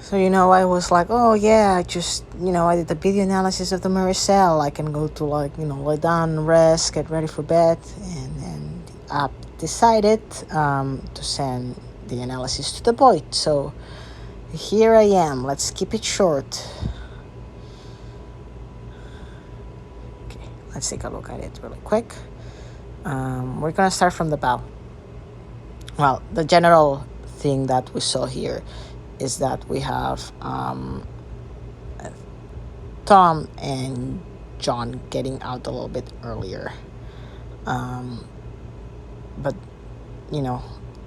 So, I was like, oh yeah, I did the video analysis of the maricel. I can go to lay down, rest, get ready for bed. And the app decided to send the analysis to the boy. So here I am. Let's keep it short. Okay, let's take a look at it really quick. We're going to start from the bow. Well, the general thing that we saw here is that we have Tom and John getting out a little bit earlier. But,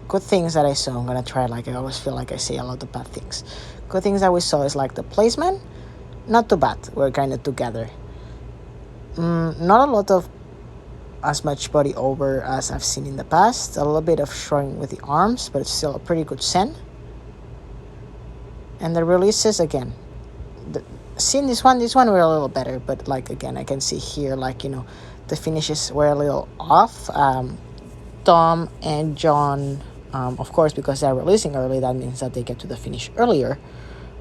good things that I saw. I'm going to try, I always feel like I say a lot of bad things. Good things that we saw is the placement, not too bad. We're kind of together. Not a lot of as much body over as I've seen in the past. A little bit of showing with the arms, but it's still a pretty good send. And the releases, again, seeing this one were a little better, but again, I can see here, the finishes were a little off. Tom and John, of course, because they're releasing early, that means that they get to the finish earlier.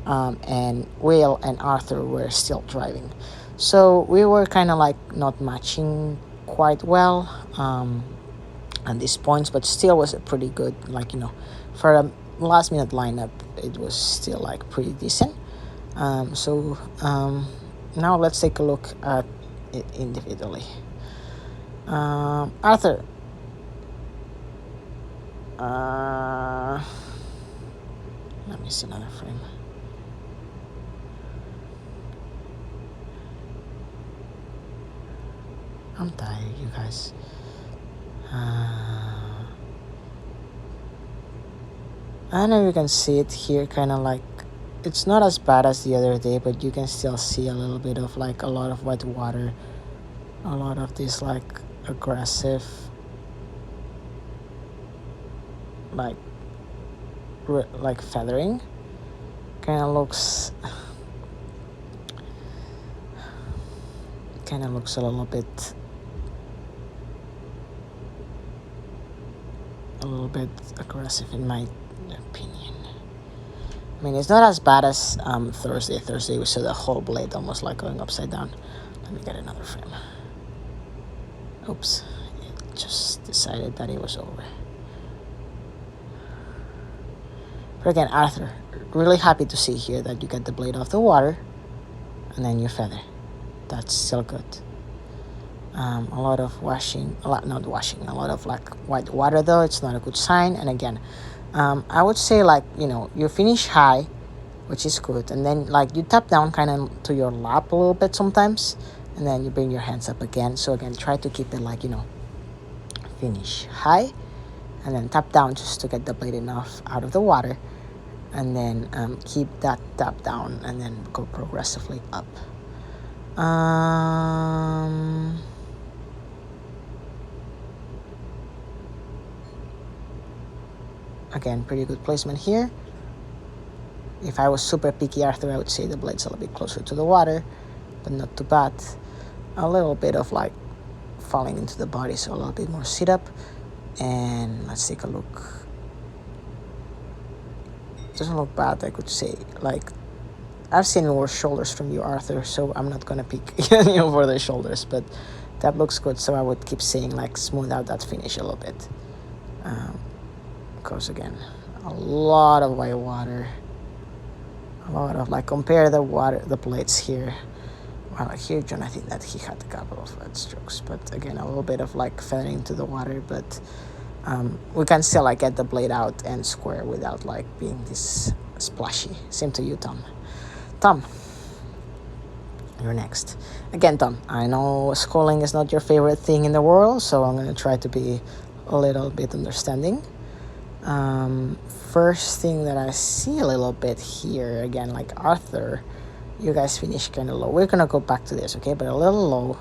And Will and Arthur were still driving. So we were kind of not matching quite well at these points, but still was a pretty good, for a last minute lineup, it was still pretty decent. So now let's take a look at it individually. Arthur. Let me see another frame. I'm tired, you guys. I don't know if you can see it here, kind of it's not as bad as the other day, but you can still see a little bit of a lot of wet water, a lot of this aggressive feathering. Kind of looks a little bit aggressive in my opinion. I mean, it's not as bad as Thursday. Thursday we saw the whole blade almost going upside down. Let me get another frame. Oops, it just decided that it was over. But again, Arthur, really happy to see here that you get the blade off the water and then you feather. That's still good. A lot of a lot of white water though. It's not a good sign. And again, I would say you finish high, which is good, and then you tap down kind of to your lap a little bit sometimes, and then you bring your hands up again. So again, try to keep it finish high, and then tap down just to get the blade enough out of the water, and then keep that tap down, and then go progressively up. Again, pretty good placement here. If I was super picky, Arthur, I would say the blade's a little bit closer to the water, but not too bad. A little bit of falling into the body, so a little bit more sit up. And let's take a look. Doesn't look bad, I could say. I've seen worse shoulders from you, Arthur, so I'm not gonna pick for the shoulders, but that looks good. So I would keep saying smooth out that finish a little bit. Because again, a lot of white water, a lot of compare the blades here. Well, here John, I think that he had a couple of wet strokes, but again, a little bit of feathering to the water, but we can still get the blade out and square without being this splashy. Same to you, Tom. Tom, you're next. Again, Tom, I know schooling is not your favorite thing in the world, so I'm gonna try to be a little bit understanding. First thing that I see a little bit here, again, Arthur, you guys finish kind of low. We're gonna go back to this, okay, but a little low.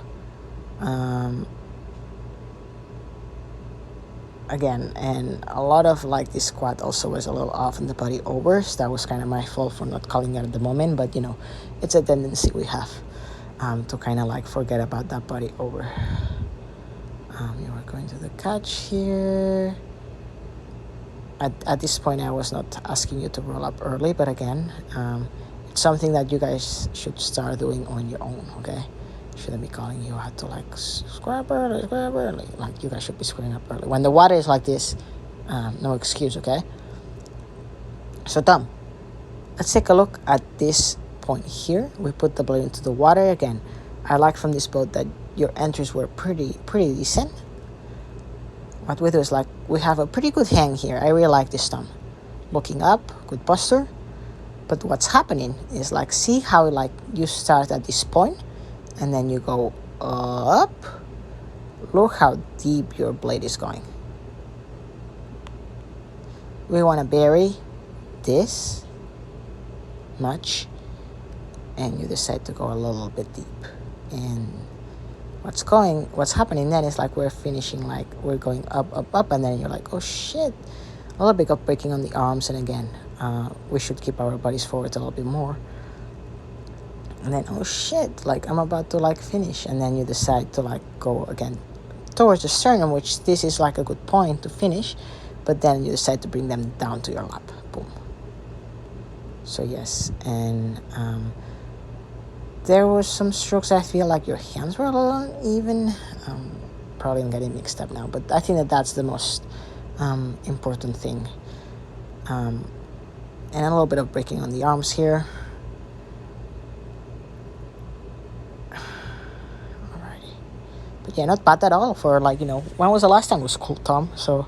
Again, and a lot of this squat also was a little off in the body over, so that was kind of my fault for not calling it at the moment, but it's a tendency we have to kind of forget about that body over. You are going to the catch here. at this point I was not asking you to roll up early, but again, it's something that you guys should start doing on your own, okay? Shouldn't be calling you out to like square up early, like you guys should be squaring up early when the water is like this. No excuse, okay? So Tom, let's take a look at this point here. We put the blade into the water again. I like from this boat that your entries were pretty decent. What we do is like we have a pretty good hang here. I really like this, Tom. Looking up, good posture. But what's happening is like, see how like you start at this point and then you go up. Look how deep your blade is going. We want to bury this much, and you decide to go a little bit deep. And what's happening then is like we're finishing, like we're going up, and then you're like, oh shit, a little bit of breaking on the arms. And again, we should keep our bodies forward a little bit more. And then, oh shit, like I'm about to like finish, and then you decide to like go again towards the sternum, which this is like a good point to finish, but then you decide to bring them down to your lap. Boom. So yes, and there were some strokes I feel like your hands were a little uneven. Probably I'm getting mixed up now, but I think that that's the most important thing. And a little bit of breaking on the arms here. Alrighty. But yeah, not bad at all for like, you know, when was the last time it was cool, Tom? So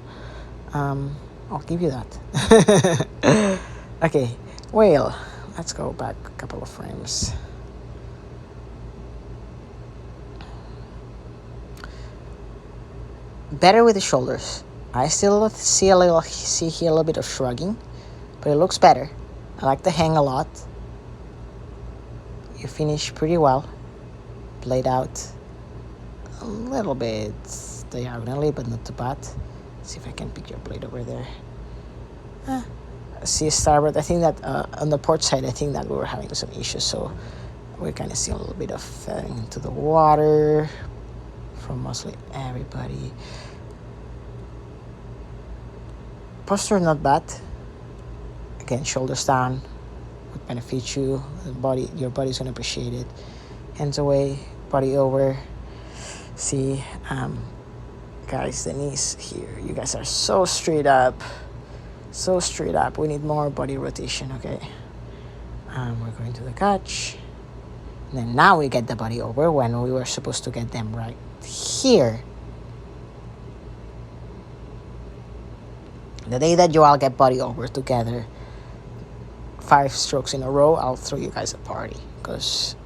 I'll give you that. Okay, whale. Let's go back a couple of frames. Better with the shoulders. I still see here a little bit of shrugging, but it looks better. I like the hang a lot. You finish pretty well. Blade out a little bit diagonally, but not too bad. Let's see if I can pick your blade over there. See starboard. I think that on the port side, I think that we were having some issues, so we kind of see a little bit of feathering into the water from mostly everybody. Posture not bad. Again, shoulders down would benefit you. Your body's gonna appreciate it. Hands away, body over. See, guys, the knees here. You guys are so straight up. So straight up. We need more body rotation, okay? We're going to the catch. And then now we get the body over when we were supposed to get them right here. The day that you all get body over together, 5 strokes in a row, I'll throw you guys a party. Because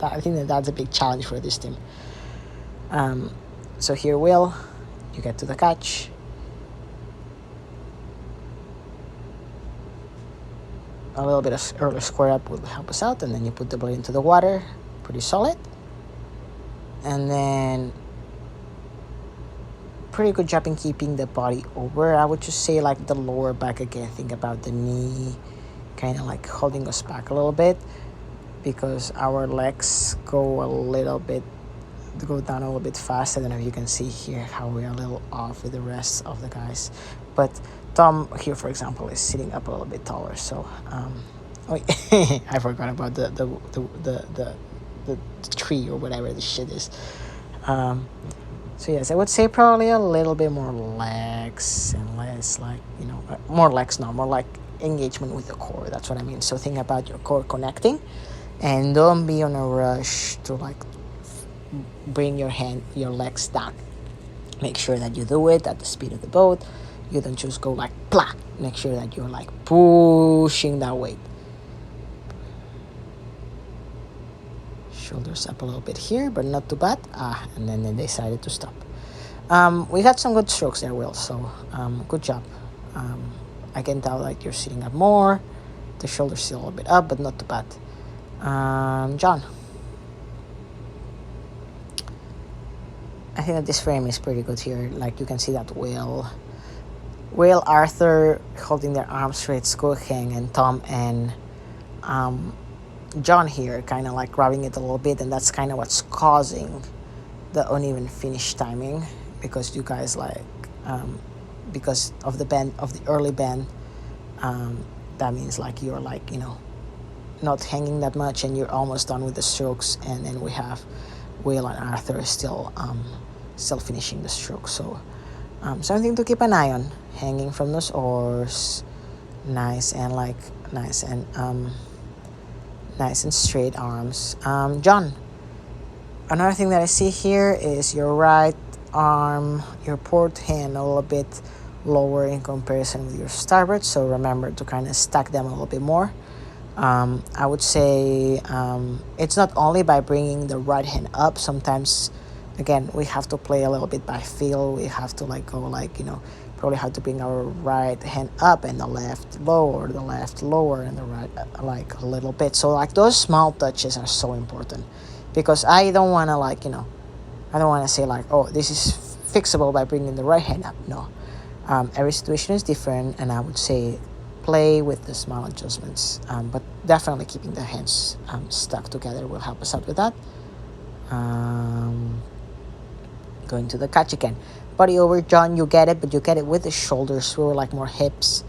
I think that's a big challenge for this team. So here, Will, you get to the catch. A little bit of early square up will help us out, and then you put the blade into the water, pretty solid. And then pretty good job in keeping the body over. I would just say like the lower back again, think about the knee kind of like holding us back a little bit, because our legs go down a little bit fast. I don't know if you can see here how we're a little off with the rest of the guys, but Tom here, for example, is sitting up a little bit taller. So, I forgot about the tree or whatever this shit is. So yes, I would say probably a little bit more legs and less like, you know, more legs, no, more like engagement with the core. That's what I mean. So think about your core connecting, and don't be on a rush to like bring your legs down. Make sure that you do it at the speed of the boat. You don't just go like blah. Make sure that you're like pushing that weight. Shoulders up a little bit here, but not too bad. And then they decided to stop. We got some good strokes there, Will. So good job. I can tell like you're sitting up more. The shoulders still a little bit up, but not too bad. John. I think that this frame is pretty good here. Like you can see that Will, Arthur holding their arms straight, Skoheng, and Tom and John here kind of like grabbing it a little bit, and that's kind of what's causing the uneven finish timing, because you guys like because of the bend of the early bend. That means like you're like, not hanging that much and you're almost done with the strokes. And then we have Will and Arthur still finishing the stroke. So something to keep an eye on, hanging from those oars, nice and nice and straight arms. John, another thing that I see here is your right arm, your port hand a little bit lower in comparison with your starboard. So remember to kind of stack them a little bit more. I would say it's not only by bringing the right hand up. Sometimes, again, we have to play a little bit by feel. We have to probably have to bring our right hand up and the left lower, and the right like a little bit. So like those small touches are so important, because I don't want to I don't want to say like, oh, this is fixable by bringing the right hand up. No, every situation is different, and I would say play with the small adjustments, but definitely keeping the hands stuck together will help us out with that. Going to the catch again. Body over, John, you get it, but you get it with the shoulders. We were like more hips.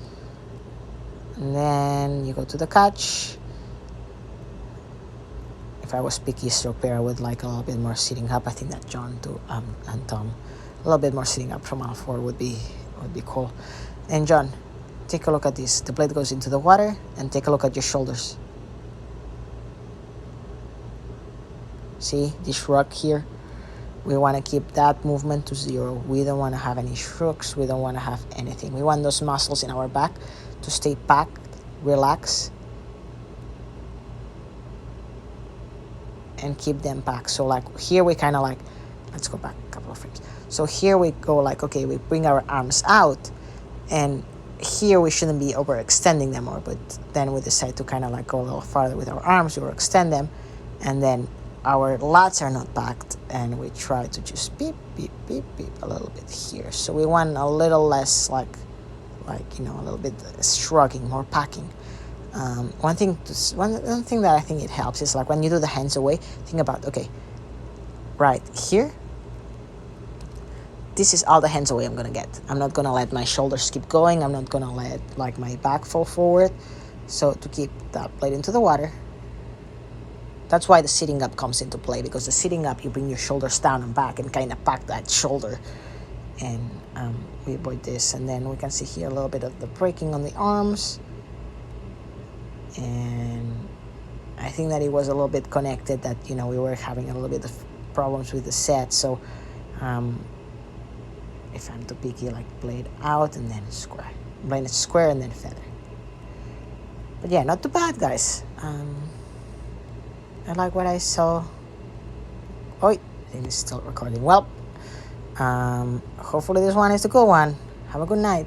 And then you go to the catch. If I was picky stroke pair, I would like a little bit more sitting up. I think that John too, and Tom, a little bit more sitting up from all four would be cool. And John, take a look at this. The blade goes into the water, and take a look at your shoulders. See this rock here? We want to keep that movement to 0. We don't want to have any shrugs. We don't want to have anything. We want those muscles in our back to stay packed, relax, and keep them packed. So like here we kind of like, let's go back a couple of frames. So here we go like, okay, we bring our arms out, and here we shouldn't be overextending them more, but then we decide to kind of like go a little farther with our arms, we overextend them, and then our lats are not packed, and we try to just beep, beep, beep, beep a little bit here. So we want a little less a little bit shrugging, more packing. One thing that I think it helps is like when you do the hands away, think about, okay, right here, this is all the hands away I'm gonna get. I'm not gonna let my shoulders keep going. I'm not gonna let like my back fall forward. So to keep that blade into the water, that's why the sitting up comes into play, because the sitting up, you bring your shoulders down and back and kind of pack that shoulder. And we avoid this. And then we can see here a little bit of the breaking on the arms. And I think that it was a little bit connected that, we were having a little bit of problems with the set. So if I'm too picky, like blade out and then square. Blade square and then feather. But yeah, not too bad, guys. I like what I saw. Oh, I think it's still recording. Well, hopefully this one is a good one. Have a good night.